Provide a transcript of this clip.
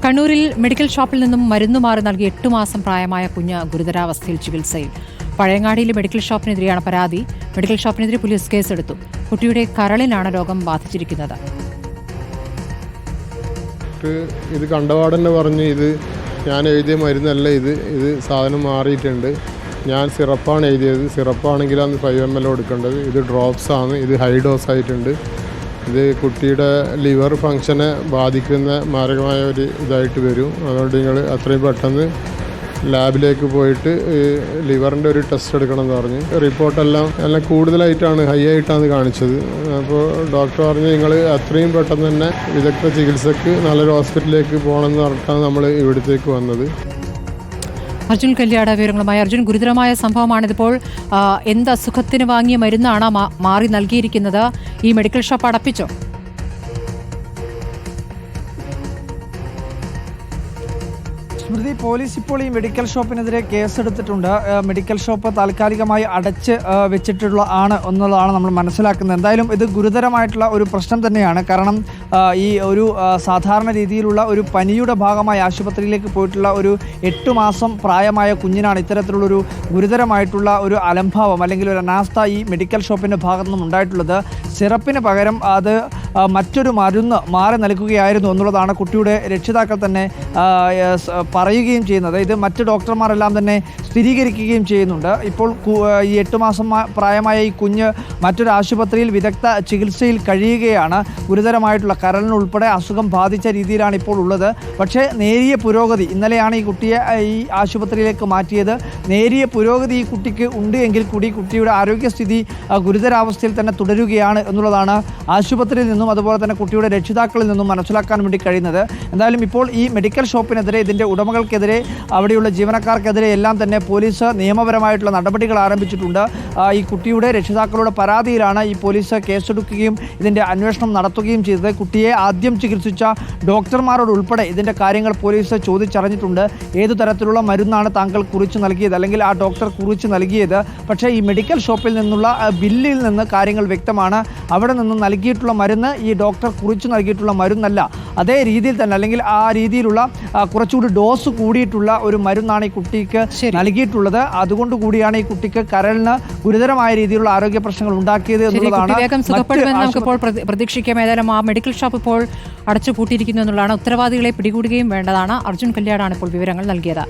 കണ്ണൂരിൽ മെഡിക്കൽ ഷോപ്പിൽ നിന്നും മരുന്ന് മാറി നൽകി 8 മാസം പ്രായമായ കുഞ്ഞ് ഗുരുതരാവസ്ഥയിൽ ചികിത്സയിൽ. പഴയങ്ങാടിയിലെ മെഡിക്കൽ ഷോപ്പിനെതിരെയാണ് പരാതി. മെഡിക്കൽ ഷോപ്പിനെതിരെ പോലീസ് കേസെടുത്തു. കുട്ടിയുടെ കരളിനാണ് രോഗം ബാധിച്ചിരിക്കുന്നത്. ഇത് കണ്ടപാടന്നെ പറഞ്ഞു, ഇത് ഞാൻ എഴുതിയ മരുന്നല്ല, ഇത് സാധനം മാറിയിട്ടുണ്ട്. ഞാൻ സിറപ്പാണ് എഴുതിയത്. സിറപ്പാണെങ്കിലാണ് 5 ml കൊടുക്കേണ്ടത്. ഇത് ഡ്രോപ്സ് ആണ്. ഇത് ഹൈ ഡോസ് ആയിട്ടുണ്ട്. ഇത് കുട്ടിയുടെ ലിവർ ഫങ്ഷനെ ബാധിക്കുന്ന മാരകമായ ഒരു ഇതായിട്ട് വരും. അതുകൊണ്ട് നിങ്ങൾ അത്രയും പെട്ടെന്ന് ലാബിലേക്ക് പോയിട്ട് ലിവറിൻ്റെ ഒരു ടെസ്റ്റ് എടുക്കണം എന്ന് പറഞ്ഞ് റിപ്പോർട്ടെല്ലാം എല്ലാം കൂടുതലായിട്ടാണ്, ഹൈ ആയിട്ടാണ് കാണിച്ചത്. അപ്പോൾ ഡോക്ടർ പറഞ്ഞ് നിങ്ങൾ അത്രയും പെട്ടെന്ന് തന്നെ വിദഗ്ധ ചികിത്സക്ക് നല്ലൊരു ഹോസ്പിറ്റലിലേക്ക് പോകണമെന്ന് പറഞ്ഞിട്ടാണ് നമ്മൾ ഇവിടത്തേക്ക് വന്നത്. അർജുൻ കല്യാട വിവരങ്ങളുമായി. അർജുൻ, ഗുരുതരമായ സംഭവമാണിതിപ്പോൾ. എന്ത് അസുഖത്തിന് വാങ്ങിയ മരുന്നാണ് മാറി നൽകിയിരിക്കുന്നത്? ഈ മെഡിക്കൽ ഷോപ്പ് അടപ്പിച്ചോ? സ്മൃതി, പോലീസ് ഇപ്പോൾ ഈ മെഡിക്കൽ ഷോപ്പിനെതിരെ കേസെടുത്തിട്ടുണ്ട്. മെഡിക്കൽ ഷോപ്പ് താൽക്കാലികമായി അടച്ച് വെച്ചിട്ടുള്ള എന്നുള്ളതാണ് നമ്മൾ മനസ്സിലാക്കുന്നത്. എന്തായാലും ഇത് ഗുരുതരമായിട്ടുള്ള ഒരു പ്രശ്നം തന്നെയാണ്. കാരണം ഈ ഒരു സാധാരണ രീതിയിലുള്ള ഒരു പനിയുടെ ഭാഗമായി ആശുപത്രിയിലേക്ക് പോയിട്ടുള്ള ഒരു 8 മാസം പ്രായമായ കുഞ്ഞിനാണ് ഇത്തരത്തിലുള്ളൊരു ഗുരുതരമായിട്ടുള്ള ഒരു അലംഭാവം അല്ലെങ്കിൽ ഒരു അനാസ്ഥ ഈ മെഡിക്കൽ ഷോപ്പിൻ്റെ ഭാഗത്തു നിന്നും ഉണ്ടായിട്ടുള്ളത്. സിറപ്പിന് പകരം അത് മറ്റൊരു മരുന്ന് മാറി നൽകുകയായിരുന്നു എന്നുള്ളതാണ് കുട്ടിയുടെ രക്ഷിതാക്കൾ തന്നെ പറയുകയും ചെയ്യുന്നത്. ഇത് മറ്റ് ഡോക്ടർമാരെല്ലാം തന്നെ സ്ഥിരീകരിക്കുകയും ചെയ്യുന്നുണ്ട്. ഇപ്പോൾ ഈ 8 മാസം പ്രായമായ ഈ കുഞ്ഞ് മറ്റൊരു ആശുപത്രിയിൽ വിദഗ്ധ ചികിത്സയിൽ കഴിയുകയാണ്. ഗുരുതരമായിട്ടുള്ള കരളിനുൾപ്പെടെ അസുഖം ബാധിച്ച രീതിയിലാണ് ഇപ്പോൾ ഉള്ളത്. പക്ഷേ നേരിയ പുരോഗതി, ഇന്നലെയാണ് ഈ കുട്ടിയെ ഈ ആശുപത്രിയിലേക്ക് മാറ്റിയത്. നേരിയ പുരോഗതി ഈ കുട്ടിക്ക് ഉണ്ട് എങ്കിൽ കൂടി കുട്ടിയുടെ ആരോഗ്യസ്ഥിതി ഗുരുതരാവസ്ഥയിൽ തന്നെ തുടരുകയാണ് എന്നുള്ളതാണ് ആശുപത്രിയിൽ നിന്നും അതുപോലെ തന്നെ കുട്ടിയുടെ രക്ഷിതാക്കളിൽ നിന്നും മനസ്സിലാക്കാൻ വേണ്ടി കഴിയുന്നത്. എന്തായാലും ഇപ്പോൾ ഈ മെഡിക്കൽ ഷോപ്പിനെതിരെ, ഇതിൻ്റെ ഉടമകൾക്കെതിരെ, അവിടെയുള്ള ജീവനക്കാർക്കെതിരെ എല്ലാം തന്നെ പോലീസ് നിയമപരമായിട്ടുള്ള നടപടികൾ ആരംഭിച്ചിട്ടുണ്ട്. ഈ കുട്ടിയുടെ രക്ഷിതാക്കളുടെ പരാതിയിലാണ് ഈ പോലീസ് കേസെടുക്കുകയും ഇതിൻ്റെ അന്വേഷണം നടത്തുകയും ചെയ്തത്. കുട്ടിയെ ആദ്യം ചികിത്സിച്ച ഡോക്ടർമാരോട് ഉൾപ്പെടെ ഇതിൻ്റെ കാര്യങ്ങൾ പോലീസ് ചോദിച്ചറിഞ്ഞിട്ടുണ്ട്. ഏതു തരത്തിലുള്ള മരുന്നാണ് താങ്കൾ കുറിച്ച് നൽകിയത്, അല്ലെങ്കിൽ ആ ഡോക്ടർ കുറിച്ച് നൽകിയത്? പക്ഷേ ഈ മെഡിക്കൽ ഷോപ്പിൽ നിന്നുള്ള ബില്ലിൽ നിന്ന് കാര്യങ്ങൾ വ്യക്തമാണ്. അവിടെ നിന്ന് നൽകിയിട്ടുള്ള മരുന്ന് ഈ ഡോക്ടർ കുറിച്ച് നൽകിയിട്ടുള്ള മരുന്നല്ല. അതേ രീതിയിൽ തന്നെ, അല്ലെങ്കിൽ ആ രീതിയിലുള്ള കുറച്ചുകൂടി ഡോസ് കൂടിയിട്ടുള്ള ഒരു മരുന്നാണ് ഈ കുട്ടിക്ക് നൽകിയിട്ടുള്ളത്. അതുകൊണ്ട് കൂടിയാണ് ഈ കുട്ടിക്ക് കരളിന് ഗുരുതരമായ രീതിയിലുള്ള ആരോഗ്യ പ്രശ്നങ്ങൾ ഉണ്ടാക്കിയത് എന്നുള്ളതാണ്. നമുക്കിപ്പോൾ പ്രതീക്ഷിക്കാം. ഏതായാലും ആ മെഡിക്കൽ ഷോപ്പ് ഇപ്പോൾ അടച്ചുപൂട്ടിയിരിക്കുന്നു എന്നുള്ളതാണ്. ഉത്തരവാദികളെ പിടികൂടുകയും വേണ്ടതാണ്. അർജുൻ കല്യാടാണ് ഇപ്പോൾ വിവരങ്ങൾ നൽകിയത്.